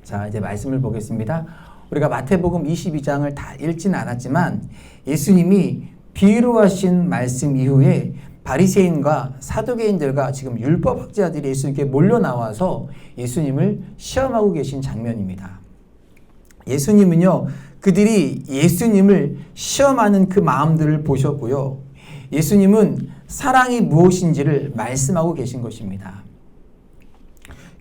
자, 이제 말씀을 보겠습니다. 우리가 마태복음 22장을 다 읽지는 않았지만 예수님이 비유로 하신 말씀 이후에 바리새인과 사두개인들과 지금 율법학자들이 예수님께 몰려 나와서 예수님을 시험하고 계신 장면입니다. 예수님은요, 그들이 예수님을 시험하는 그 마음들을 보셨고요. 예수님은 사랑이 무엇인지를 말씀하고 계신 것입니다.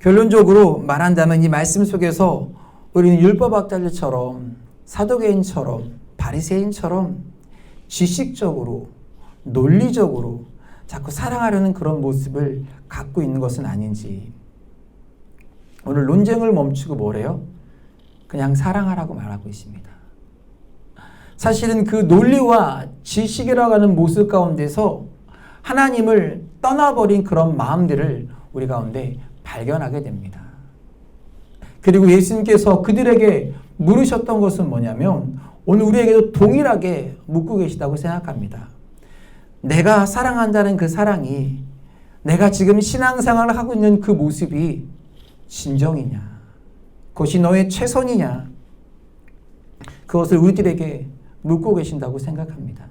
결론적으로 말한다면 이 말씀 속에서 우리는 율법학자들처럼 사두개인처럼 바리새인처럼 지식적으로 논리적으로 자꾸 사랑하려는 그런 모습을 갖고 있는 것은 아닌지. 오늘 논쟁을 멈추고 뭐래요? 그냥 사랑하라고 말하고 있습니다. 사실은 그 논리와 지식이라고 하는 모습 가운데서 하나님을 떠나버린 그런 마음들을 우리 가운데 발견하게 됩니다. 그리고 예수님께서 그들에게 물으셨던 것은 뭐냐면 오늘 우리에게도 동일하게 묻고 계시다고 생각합니다. 내가 사랑한다는 그 사랑이 내가 지금 신앙생활을 하고 있는 그 모습이 진정이냐? 그것이 너의 최선이냐? 그것을 우리들에게 묻고 계신다고 생각합니다.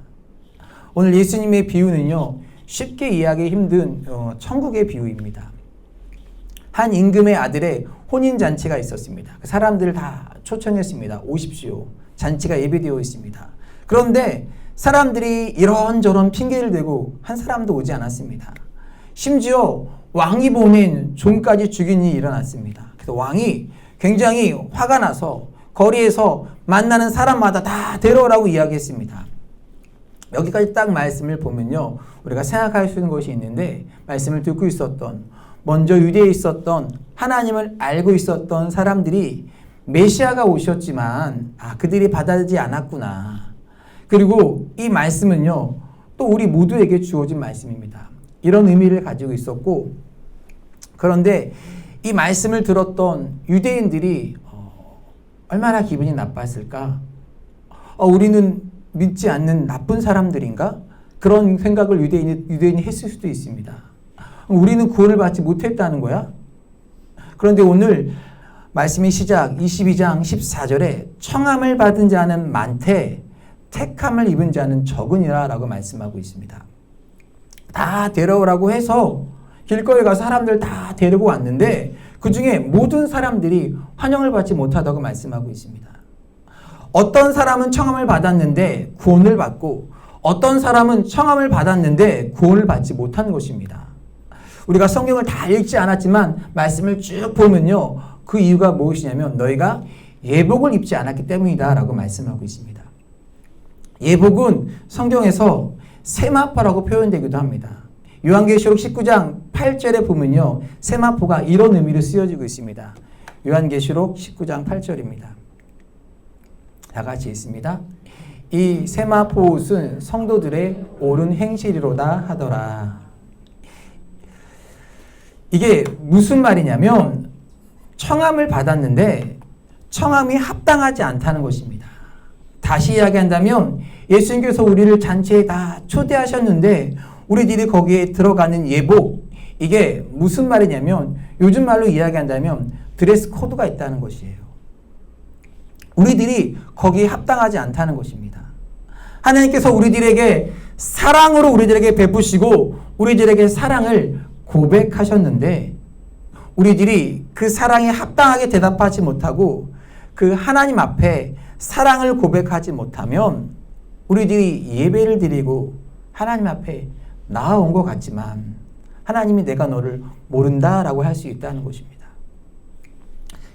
오늘 예수님의 비유는요, 쉽게 이해하기 힘든 천국의 비유입니다. 한 임금의 아들의 혼인잔치가 있었습니다. 사람들을 다 초청했습니다. 오십시오. 잔치가 예비되어 있습니다. 그런데 사람들이 이런저런 핑계를 대고 한 사람도 오지 않았습니다. 심지어 왕이 보낸 종까지 죽인 일이 일어났습니다. 그래서 왕이 굉장히 화가 나서 거리에서 만나는 사람마다 다 데려오라고 이야기했습니다. 여기까지 딱 말씀을 보면요, 우리가 생각할 수 있는 것이 있는데, 말씀을 듣고 있었던, 먼저 유대에 있었던 하나님을 알고 있었던 사람들이 메시아가 오셨지만 그들이 받아들이지 않았구나. 그리고 이 말씀은요, 또 우리 모두에게 주어진 말씀입니다. 이런 의미를 가지고 있었고, 그런데 이 말씀을 들었던 유대인들이 얼마나 기분이 나빴을까? 우리는 믿지 않는 나쁜 사람들인가? 그런 생각을 유대인이 했을 수도 있습니다. 우리는 구원을 받지 못했다는 거야? 그런데 오늘 말씀의 시작 22장 14절에 청함을 받은 자는 많되 택함을 입은 자는 적으니라 라고 말씀하고 있습니다. 다 데려오라고 해서 길거리 가서 사람들 다 데리고 왔는데 그 중에 모든 사람들이 환영을 받지 못하다고 말씀하고 있습니다. 어떤 사람은 청함을 받았는데 구원을 받고 어떤 사람은 청함을 받았는데 구원을 받지 못한 것입니다. 우리가 성경을 다 읽지 않았지만 말씀을 쭉 보면요, 그 이유가 무엇이냐면 너희가 예복을 입지 않았기 때문이다 라고 말씀하고 있습니다. 예복은 성경에서 세마포라고 표현되기도 합니다. 요한계시록 19장 8절에 보면요, 세마포가 이런 의미로 쓰여지고 있습니다. 요한계시록 19장 8절입니다. 다 같이 있습니다. 이 세마포 옷은 성도들의 옳은 행실이로다 하더라. 이게 무슨 말이냐면 청함을 받았는데 청함이 합당하지 않다는 것입니다. 다시 이야기한다면 예수님께서 우리를 잔치에 다 초대하셨는데 우리들이 거기에 들어가는 예복, 이게 무슨 말이냐면 요즘 말로 이야기한다면 드레스 코드가 있다는 것이에요. 우리들이 거기에 합당하지 않다는 것입니다. 하나님께서 우리들에게 사랑으로 우리들에게 베푸시고 우리들에게 사랑을 고백하셨는데 우리들이 그 사랑에 합당하게 대답하지 못하고 그 하나님 앞에 사랑을 고백하지 못하면 우리들이 예배를 드리고 하나님 앞에 나아온 것 같지만 하나님이 내가 너를 모른다라고 할 수 있다는 것입니다.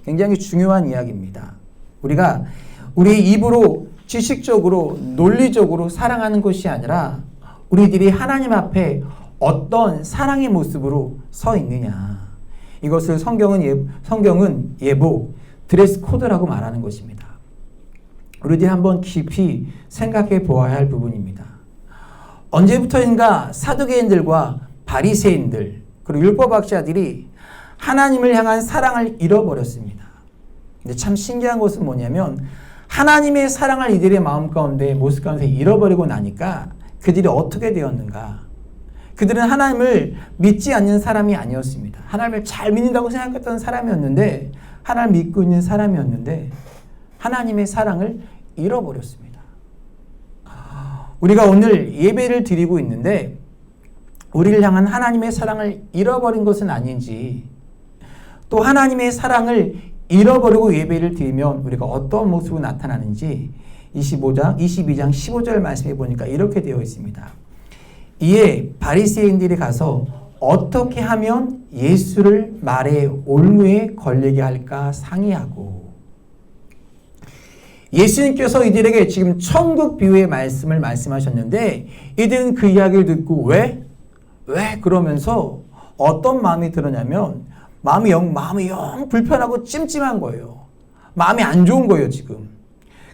굉장히 중요한 이야기입니다. 우리가 우리 입으로 지식적으로 논리적으로 사랑하는 것이 아니라 우리들이 하나님 앞에 어떤 사랑의 모습으로 서 있느냐, 이것을 성경은 예복, 드레스 코드라고 말하는 것입니다. 우리들이 한번 깊이 생각해 보아야 할 부분입니다. 언제부터인가 사두개인들과 바리새인들 그리고 율법학자들이 하나님을 향한 사랑을 잃어버렸습니다. 근데 참 신기한 것은 뭐냐면 하나님의 사랑을 이들의 마음 가운데 모습 가운데 잃어버리고 나니까 그들이 어떻게 되었는가? 그들은 하나님을 믿지 않는 사람이 아니었습니다. 하나님을 잘 믿는다고 생각했던 사람이었는데 하나님을 믿고 있는 사람이었는데 하나님의 사랑을 잃어버렸습니다. 우리가 오늘 예배를 드리고 있는데 우리를 향한 하나님의 사랑을 잃어버린 것은 아닌지, 또 하나님의 사랑을 잃어버리고 예배를 드리면 우리가 어떤 모습으로 나타나는지 22장 15절 말씀해 보니까 이렇게 되어 있습니다. 이에 바리새인들이 가서 어떻게 하면 예수를 말의 올무에 걸리게 할까 상의하고, 예수님께서 이들에게 지금 천국 비유의 말씀을 말씀하셨는데 이들은 그 이야기를 듣고 왜 그러면서 어떤 마음이 들었냐면 마음이 영 불편하고 찜찜한 거예요. 마음이 안 좋은 거예요, 지금.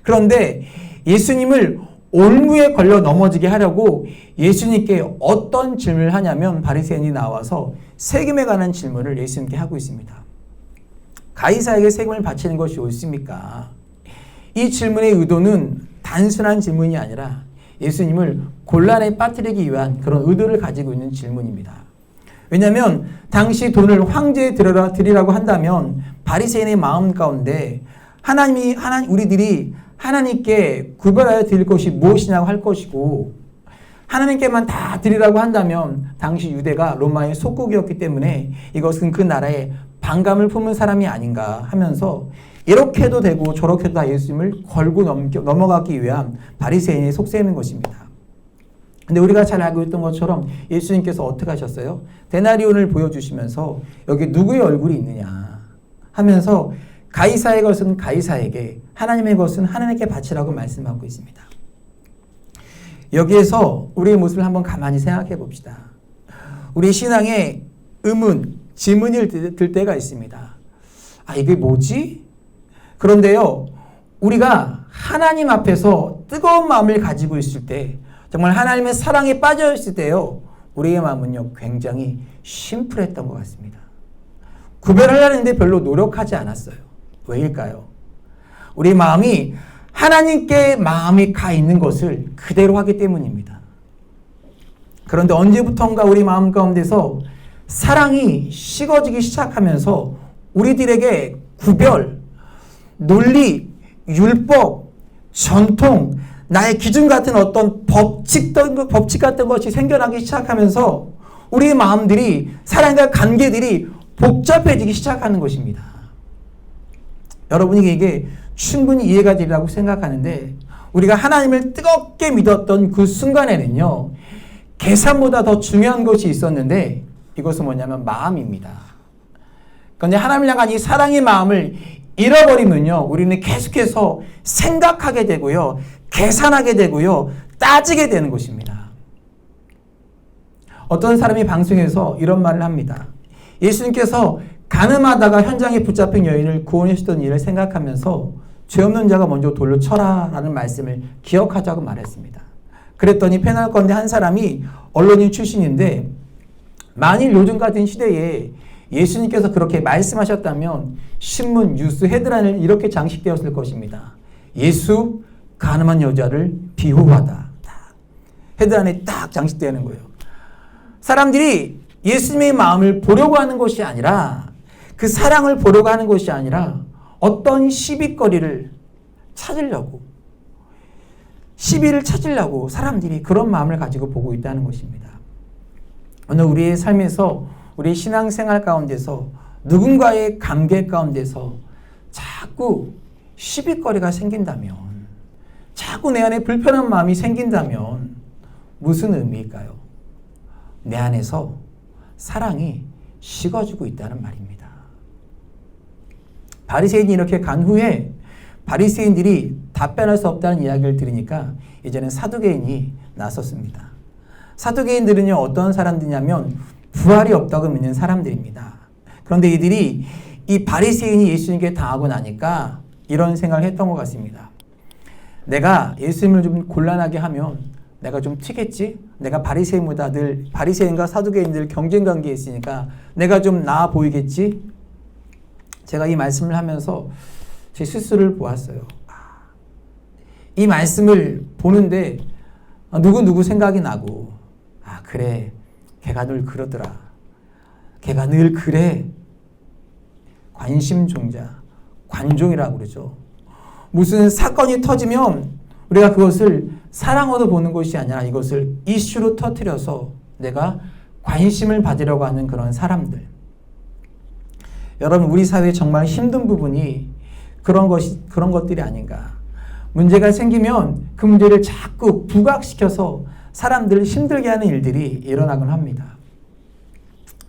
그런데 예수님을 올무에 걸려 넘어지게 하려고 예수님께 어떤 질문을 하냐면 바리새인이 나와서 세금에 관한 질문을 예수님께 하고 있습니다. 가이사에게 세금을 바치는 것이 옳습니까? 이 질문의 의도는 단순한 질문이 아니라 예수님을 곤란에 빠뜨리기 위한 그런 의도를 가지고 있는 질문입니다. 왜냐하면 당시 돈을 황제에 드리라고 한다면 바리새인의 마음 가운데 우리들이 하나님께 구별하여 드릴 것이 무엇이냐고 할 것이고, 하나님께만 다 드리라고 한다면 당시 유대가 로마의 속국이었기 때문에 이것은 그 나라에 반감을 품은 사람이 아닌가 하면서 이렇게 해도 되고 저렇게 해도 다 예수님을 걸고 넘어가기 위한 바리새인의 속셈인 것입니다. 근데 우리가 잘 알고 있던 것처럼 예수님께서 어떻게 하셨어요? 데나리온을 보여주시면서 여기 누구의 얼굴이 있느냐 하면서 가이사의 것은 가이사에게, 하나님의 것은 하나님께 바치라고 말씀하고 있습니다. 여기에서 우리의 모습을 한번 가만히 생각해 봅시다. 우리 신앙에 의문, 질문이 들 때가 있습니다. 이게 뭐지? 그런데요, 우리가 하나님 앞에서 뜨거운 마음을 가지고 있을 때, 정말 하나님의 사랑에 빠져 있을 때요, 우리의 마음은요 굉장히 심플했던 것 같습니다. 구별하려는데 별로 노력하지 않았어요. 왜일까요? 우리 마음이 하나님께 마음이 가 있는 것을 그대로 하기 때문입니다. 그런데 언제부턴가 우리 마음 가운데서 사랑이 식어지기 시작하면서 우리들에게 구별, 논리, 율법, 전통, 나의 기준 같은 어떤 법칙 같은 것이 생겨나기 시작하면서 우리의 마음들이, 사랑과 관계들이 복잡해지기 시작하는 것입니다. 여러분이 이게 충분히 이해가 되리라고 생각하는데, 우리가 하나님을 뜨겁게 믿었던 그 순간에는요, 계산보다 더 중요한 것이 있었는데 이것은 뭐냐면 마음입니다. 그런데 하나님을 향한 이 사랑의 마음을 잃어버리면요, 우리는 계속해서 생각하게 되고요, 계산하게 되고요, 따지게 되는 것입니다. 어떤 사람이 방송에서 이런 말을 합니다. 예수님께서 가늠하다가 현장에 붙잡힌 여인을 구원하셨던 일을 생각하면서 죄 없는 자가 먼저 돌로 쳐라 라는 말씀을 기억하자고 말했습니다. 그랬더니 패널 건데 한 사람이 언론인 출신인데, 만일 요즘 같은 시대에 예수님께서 그렇게 말씀하셨다면 신문, 뉴스 헤드라인을 이렇게 장식되었을 것입니다. 예수 가늠한 여자를 비호하다. 헤드라인에 딱 장식되는 거예요. 사람들이 예수님의 마음을 보려고 하는 것이 아니라, 그 사랑을 보려고 하는 것이 아니라 어떤 시비거리를 찾으려고, 시비를 찾으려고 사람들이 그런 마음을 가지고 보고 있다는 것입니다. 오늘 우리의 삶에서, 우리의 신앙생활 가운데서, 누군가의 관계 가운데서 자꾸 시비거리가 생긴다면, 자꾸 내 안에 불편한 마음이 생긴다면 무슨 의미일까요? 내 안에서 사랑이 식어지고 있다는 말입니다. 바리새인이 이렇게 간 후에 바리새인들이 답변할 수 없다는 이야기를 들으니까 이제는 사두개인이 나섰습니다. 사두개인들은요, 어떤 사람들이냐면 부활이 없다고 믿는 사람들입니다. 그런데 이들이 이 바리새인이 예수님께 당하고 나니까 이런 생각을 했던 것 같습니다. 내가 예수님을 좀 곤란하게 하면 내가 좀 튀겠지? 내가 바리새인보다 늘 바리새인과 사두개인들 경쟁 관계에 있으니까 내가 좀 나아 보이겠지? 제가 이 말씀을 하면서 제 스스로를 보았어요. 이 말씀을 보는데 누구 생각이 나고, 그래, 걔가 늘 그러더라. 걔가 늘 그래. 관심종자, 관종이라고 그러죠. 무슨 사건이 터지면 우리가 그것을 사랑으로 보는 것이 아니라 이것을 이슈로 터뜨려서 내가 관심을 받으려고 하는 그런 사람들. 여러분, 우리 사회에 정말 힘든 부분이 그런 것들이 아닌가. 문제가 생기면 그 문제를 자꾸 부각시켜서 사람들을 힘들게 하는 일들이 일어나곤 합니다.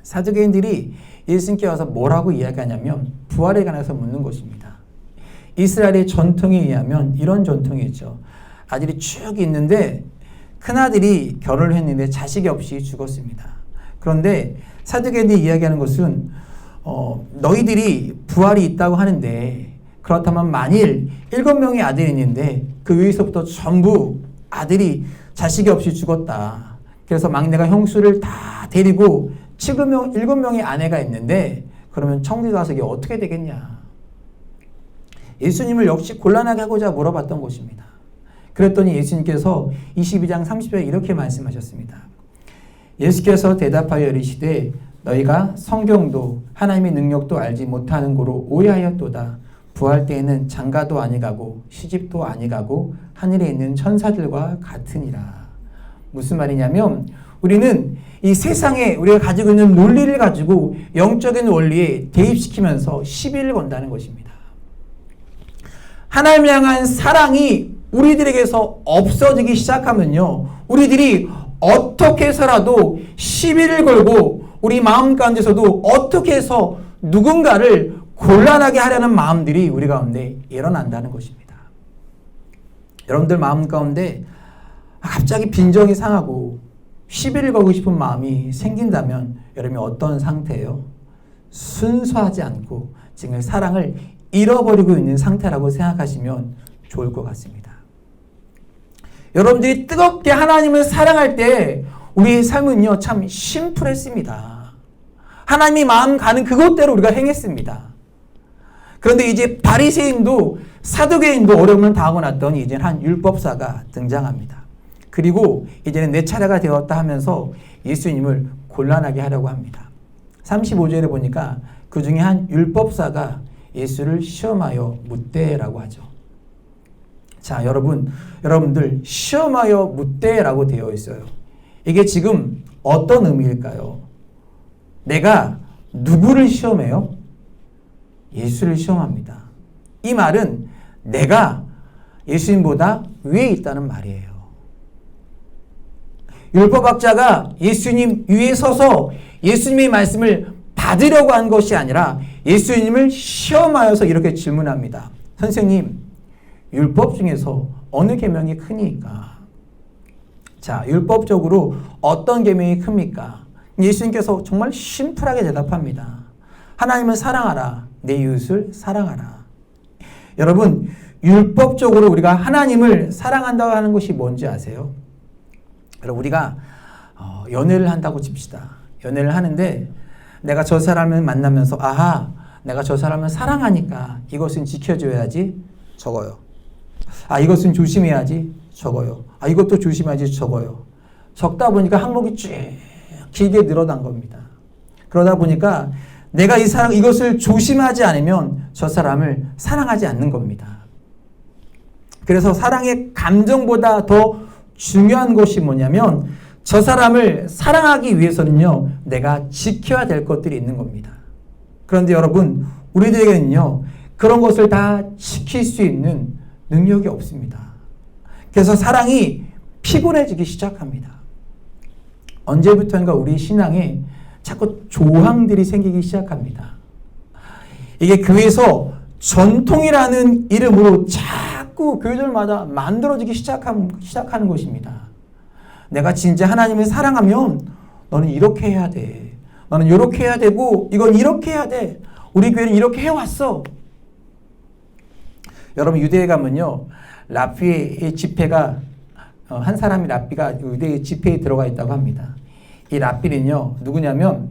사두개인들이 예수님께 와서 뭐라고 이야기하냐면 부활에 관해서 묻는 것입니다. 이스라엘의 전통에 의하면 이런 전통이 있죠. 아들이 쭉 있는데 큰아들이 결혼을 했는데 자식이 없이 죽었습니다. 그런데 사두개인들이 이야기하는 것은 너희들이 부활이 있다고 하는데 그렇다면 만일 7명의 아들이 있는데 그 위에서부터 전부 아들이 자식이 없이 죽었다. 그래서 막내가 형수를 다 데리고 7명의 아내가 있는데 그러면 청지 가서 이게 어떻게 되겠냐. 예수님을 역시 곤란하게 하고자 물어봤던 것입니다. 그랬더니 예수님께서 22장 30절에 이렇게 말씀하셨습니다. 예수께서 대답하여 이르시되 너희가 성경도 하나님의 능력도 알지 못하는 고로 오해하였도다. 부활 때에는 장가도 아니가고 시집도 아니가고 하늘에 있는 천사들과 같으니라. 무슨 말이냐면 우리는 이 세상에 우리가 가지고 있는 논리를 가지고 영적인 원리에 대입시키면서 시비를 건다는 것입니다. 하나님을 향한 사랑이 우리들에게서 없어지기 시작하면요, 우리들이 어떻게 해서라도 시비를 걸고 우리 마음 가운데서도 어떻게 해서 누군가를 곤란하게 하려는 마음들이 우리 가운데 일어난다는 것입니다. 여러분들 마음 가운데 갑자기 빈정이 상하고 시비를 걸고 싶은 마음이 생긴다면 여러분이 어떤 상태예요? 순수하지 않고 지금 사랑을 잃어버리고 있는 상태라고 생각하시면 좋을 것 같습니다. 여러분들이 뜨겁게 하나님을 사랑할 때 우리의 삶은요 참 심플했습니다. 하나님이 마음 가는 그것대로 우리가 행했습니다. 그런데 이제 바리새인도 사두개인도 어려움을 당하고 났더니 이제 한 율법사가 등장합니다. 그리고 이제는 내 차례가 되었다 하면서 예수님을 곤란하게 하려고 합니다. 35절에 보니까 그 중에 한 율법사가 예수를 시험하여 묻되라고 하죠. 자, 여러분들 시험하여 묻되라고 되어 있어요. 이게 지금 어떤 의미일까요? 내가 누구를 시험해요? 예수를 시험합니다. 이 말은 내가 예수님보다 위에 있다는 말이에요. 율법학자가 예수님 위에 서서 예수님의 말씀을 받으려고 한 것이 아니라 예수님을 시험하여서 이렇게 질문합니다. 선생님, 율법 중에서 어느 계명이 크니까? 자, 율법적으로 어떤 계명이 큽니까? 예수님께서 정말 심플하게 대답합니다. 하나님을 사랑하라. 내 이웃을 사랑하라. 여러분, 율법적으로 우리가 하나님을 사랑한다고 하는 것이 뭔지 아세요? 여러분, 우리가 연애를 한다고 칩시다. 연애를 하는데 내가 저 사람을 만나면서 내가 저 사람을 사랑하니까 이것은 지켜줘야지 적어요. 이것은 조심해야지 적어요. 이것도 조심해야지 적어요. 적다 보니까 항목이 쭉 길게 늘어난 겁니다. 그러다 보니까 내가 이것을 조심하지 않으면 저 사람을 사랑하지 않는 겁니다. 그래서 사랑의 감정보다 더 중요한 것이 뭐냐면 저 사람을 사랑하기 위해서는요, 내가 지켜야 될 것들이 있는 겁니다. 그런데 여러분, 우리들에게는요, 그런 것을 다 지킬 수 있는 능력이 없습니다. 그래서 사랑이 피곤해지기 시작합니다. 언제부턴가 우리 신앙에 자꾸 조항들이 생기기 시작합니다. 이게 교회에서 전통이라는 이름으로 자꾸 교회들마다 만들어지기 시작하는 것입니다. 내가 진짜 하나님을 사랑하면 너는 이렇게 해야 돼. 너는 이렇게 해야 되고 이건 이렇게 해야 돼. 우리 교회는 이렇게 해왔어. 여러분, 유대에 가면요, 랍비의 집회가 한 사람이 랍비가 유대의 집회에 들어가 있다고 합니다. 이 랍비는요, 누구냐면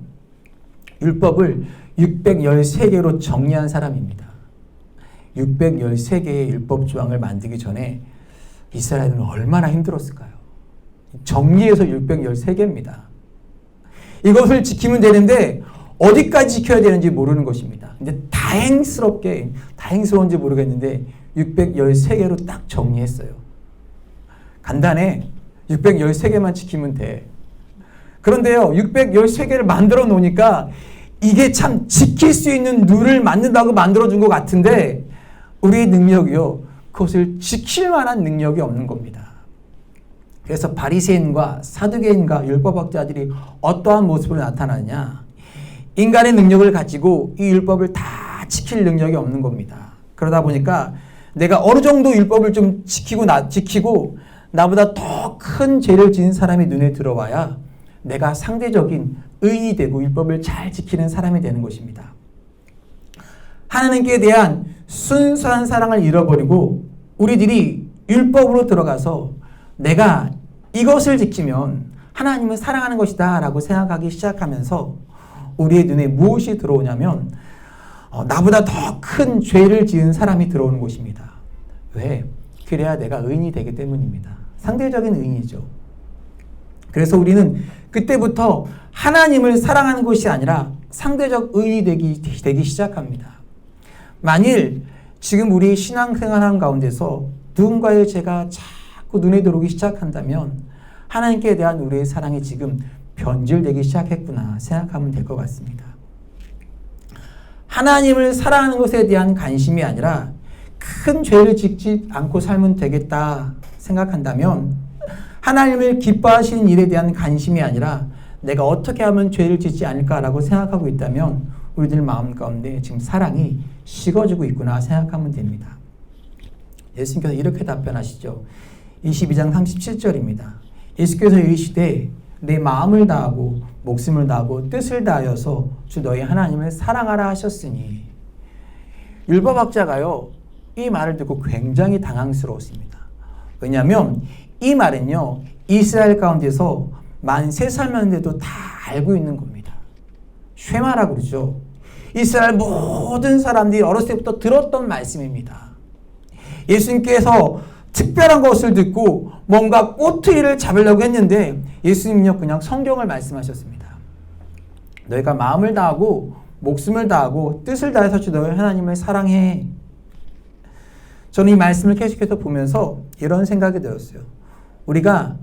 율법을 613개로 정리한 사람입니다. 613개의 율법 조항을 만들기 전에 이스라엘은 얼마나 힘들었을까요? 정리해서 613개입니다. 이것을 지키면 되는데 어디까지 지켜야 되는지 모르는 것입니다. 근데 다 다행스러운지 모르겠는데 613개로 딱 정리했어요. 간단해. 613개만 지키면 돼. 그런데요, 613개를 만들어 놓으니까 이게 참 지킬 수 있는 룰을 만든다고 만들어준 것 같은데 우리의 능력이요, 그것을 지킬 만한 능력이 없는 겁니다. 그래서 바리새인과 사두개인과 율법학자들이 어떠한 모습으로 나타나냐? 인간의 능력을 가지고 이 율법을 다 지킬 능력이 없는 겁니다. 그러다 보니까 내가 어느 정도 율법을 좀 지키고 나보다 더 큰 죄를 지은 사람이 눈에 들어와야 내가 상대적인 의인이 되고 율법을 잘 지키는 사람이 되는 것입니다. 하나님께 대한 순수한 사랑을 잃어버리고 우리들이 율법으로 들어가서 내가 이것을 지키면 하나님을 사랑하는 것이다 라고 생각하기 시작하면서 우리의 눈에 무엇이 들어오냐면 나보다 더 큰 죄를 지은 사람이 들어오는 것입니다. 왜? 그래야 내가 의인이 되기 때문입니다. 상대적인 의인이죠. 그래서 우리는 그때부터 하나님을 사랑하는 것이 아니라 상대적 의인이 되기 시작합니다. 만일 지금 우리 신앙생활하는 가운데서 누군가의 죄가 자꾸 눈에 들어오기 시작한다면 하나님께 대한 우리의 사랑이 지금 변질되기 시작했구나 생각하면 될 것 같습니다. 하나님을 사랑하는 것에 대한 관심이 아니라 큰 죄를 짓지 않고 살면 되겠다 생각한다면, 하나님을 기뻐하시는 일에 대한 관심이 아니라 내가 어떻게 하면 죄를 짓지 않을까라고 생각하고 있다면 우리들 마음 가운데 지금 사랑이 식어지고 있구나 생각하면 됩니다. 예수님께서 이렇게 답변하시죠. 22장 37절입니다. 예수께서 이르시되 내 마음을 다하고 목숨을 다하고 뜻을 다하여서 주 너희 하나님을 사랑하라 하셨으니, 율법학자가요 이 말을 듣고 굉장히 당황스러웠습니다. 왜냐하면 이 말은요 이스라엘 가운데서 만 3살만 돼도 다 알고 있는 겁니다. 쉐마라고 그러죠. 이스라엘 모든 사람들이 어렸을 때부터 들었던 말씀입니다. 예수님께서 특별한 것을 듣고 뭔가 꼬투리를 잡으려고 했는데 예수님은요 그냥 성경을 말씀하셨습니다. 너희가 마음을 다하고 목숨을 다하고 뜻을 다해서 주 너희 하나님을 사랑해. 저는 이 말씀을 계속해서 보면서 이런 생각이 들었어요. 우리가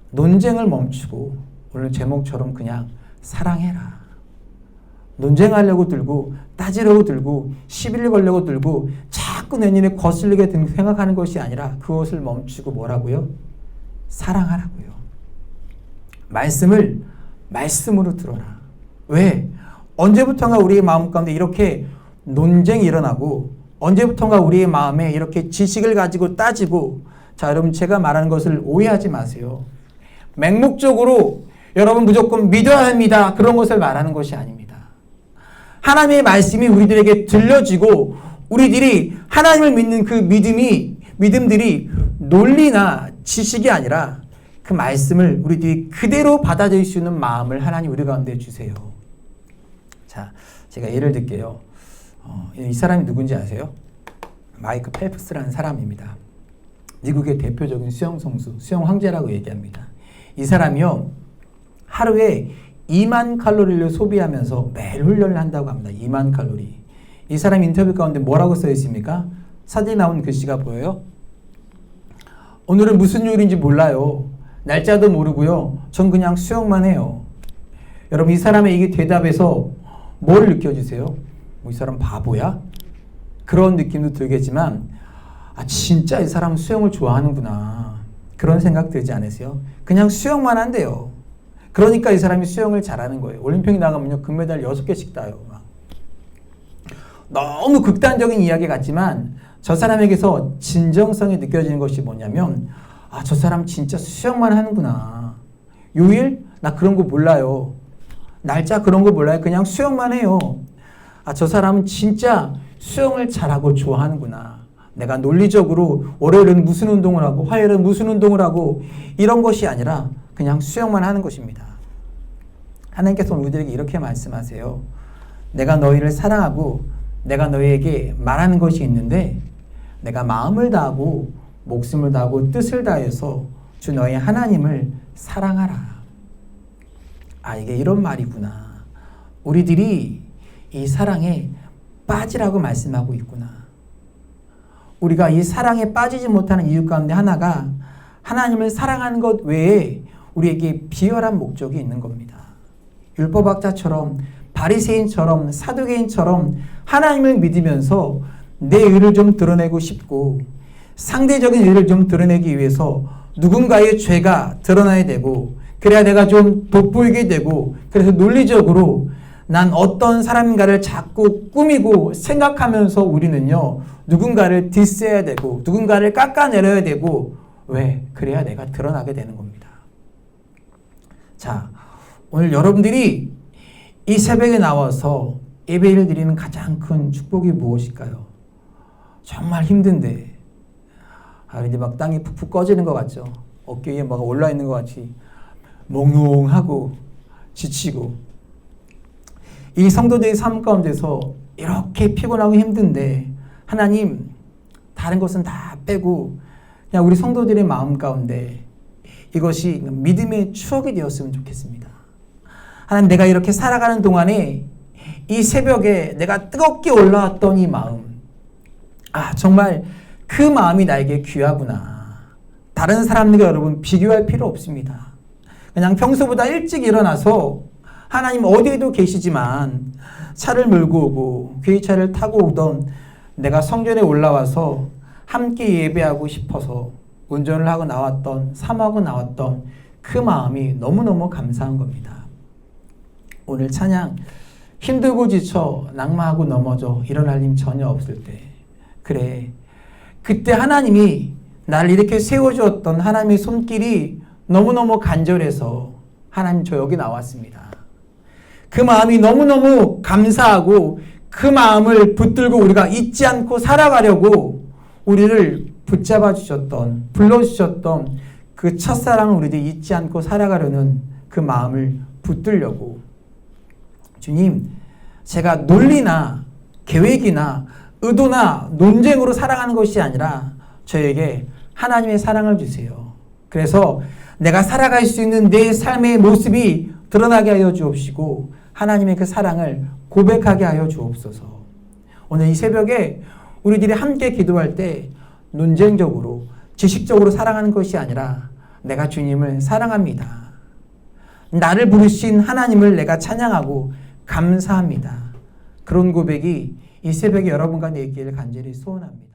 논쟁을 멈추고 오늘 제목처럼 그냥 사랑해라. 논쟁하려고 들고 따지려고 들고 시비를 걸려고 들고 자꾸 내 눈에 거슬리게 생각하는 것이 아니라 그것을 멈추고 뭐라고요? 사랑하라고요. 말씀을 말씀으로 들어라. 왜? 언제부턴가 우리의 마음 가운데 이렇게 논쟁이 일어나고 언제부턴가 우리의 마음에 이렇게 지식을 가지고 따지고, 자 여러분 제가 말하는 것을 오해하지 마세요. 맹목적으로 여러분 무조건 믿어야 합니다. 그런 것을 말하는 것이 아닙니다. 하나님의 말씀이 우리들에게 들려지고 우리들이 하나님을 믿는 그 믿음들이 논리나 지식이 아니라 그 말씀을 우리들이 그대로 받아들일 수 있는 마음을 하나님 우리 가운데 주세요. 자, 제가 예를 들게요. 이 사람이 누군지 아세요? 마이크 펠프스라는 사람입니다. 미국의 대표적인 수영 선수, 수영 황제라고 얘기합니다. 이 사람이요 하루에 2만 칼로리를 소비하면서 매일 훈련을 한다고 합니다. 2만 칼로리. 이 사람 인터뷰 가운데 뭐라고 써 있습니까? 사진에 나온 글씨가 보여요? 오늘은 무슨 요일인지 몰라요. 날짜도 모르고요. 전 그냥 수영만 해요. 여러분 이 사람의 이게 대답에서 뭘 느껴지세요? 이 사람 바보야? 그런 느낌도 들겠지만 진짜 이 사람은 수영을 좋아하는구나 그런 생각 들지 않으세요? 그냥 수영만 한대요. 그러니까 이 사람이 수영을 잘하는 거예요. 올림픽 나가면요 금메달 6개씩 따요. 너무 극단적인 이야기 같지만 저 사람에게서 진정성이 느껴지는 것이 뭐냐면 저 사람 진짜 수영만 하는구나. 요일? 나 그런 거 몰라요. 날짜 그런 거 몰라요. 그냥 수영만 해요. 저 사람은 진짜 수영을 잘하고 좋아하는구나. 내가 논리적으로 월요일은 무슨 운동을 하고 화요일은 무슨 운동을 하고 이런 것이 아니라 그냥 수영만 하는 것입니다. 하나님께서 우리들에게 이렇게 말씀하세요. 내가 너희를 사랑하고 내가 너희에게 말하는 것이 있는데 내가 마음을 다하고 목숨을 다하고 뜻을 다해서 주 너희 하나님을 사랑하라. 이게 이런 말이구나. 우리들이 이 사랑에 빠지라고 말씀하고 있구나. 우리가 이 사랑에 빠지지 못하는 이유 가운데 하나가 하나님을 사랑하는 것 외에 우리에게 비열한 목적이 있는 겁니다. 율법학자처럼 바리새인처럼 사두개인처럼 하나님을 믿으면서 내 의를 좀 드러내고 싶고 상대적인 의를 좀 드러내기 위해서 누군가의 죄가 드러나야 되고 그래야 내가 좀 돋보이게 되고 그래서 논리적으로 난 어떤 사람인가를 자꾸 꾸미고 생각하면서 우리는요 누군가를 디스해야 되고 누군가를 깎아내려야 되고 왜? 그래야 내가 드러나게 되는 겁니다. 자, 오늘 여러분들이 이 새벽에 나와서 예배를 드리는 가장 큰 축복이 무엇일까요? 정말 힘든데 이제 막 땅이 푹푹 꺼지는 것 같죠. 어깨 위에 뭐가 올라있는 것 같이 몽롱하고 지치고 이 성도들의 삶 가운데서 이렇게 피곤하고 힘든데 하나님 다른 것은 다 빼고 그냥 우리 성도들의 마음 가운데 이것이 믿음의 추억이 되었으면 좋겠습니다. 하나님 내가 이렇게 살아가는 동안에 이 새벽에 내가 뜨겁게 올라왔던 이 마음 정말 그 마음이 나에게 귀하구나. 다른 사람들과 여러분 비교할 필요 없습니다. 그냥 평소보다 일찍 일어나서 하나님 어디에도 계시지만 차를 몰고 오고 괴차를 타고 오던 내가 성전에 올라와서 함께 예배하고 싶어서 운전을 하고 나왔던 사모하고 나왔던 그 마음이 너무너무 감사한 겁니다. 오늘 찬양 힘들고 지쳐 낙마하고 넘어져 일어날 힘 전혀 없을 때 그래 그때 하나님이 나를 이렇게 세워주었던 하나님의 손길이 너무너무 간절해서 하나님 저 여기 나왔습니다. 그 마음이 너무너무 감사하고 그 마음을 붙들고 우리가 잊지 않고 살아가려고 우리를 붙잡아 주셨던 불러주셨던 그 첫사랑을 우리들이 잊지 않고 살아가려는 그 마음을 붙들려고 주님 제가 논리나 계획이나 의도나 논쟁으로 사랑하는 것이 아니라 저에게 하나님의 사랑을 주세요. 그래서 내가 살아갈 수 있는 내 삶의 모습이 드러나게 하여 주옵시고 하나님의 그 사랑을 고백하게 하여 주옵소서. 오늘 이 새벽에 우리들이 함께 기도할 때 논쟁적으로 지식적으로 사랑하는 것이 아니라 내가 주님을 사랑합니다. 나를 부르신 하나님을 내가 찬양하고 감사합니다. 그런 고백이 이 새벽에 여러분과 내 있기를 간절히 소원합니다.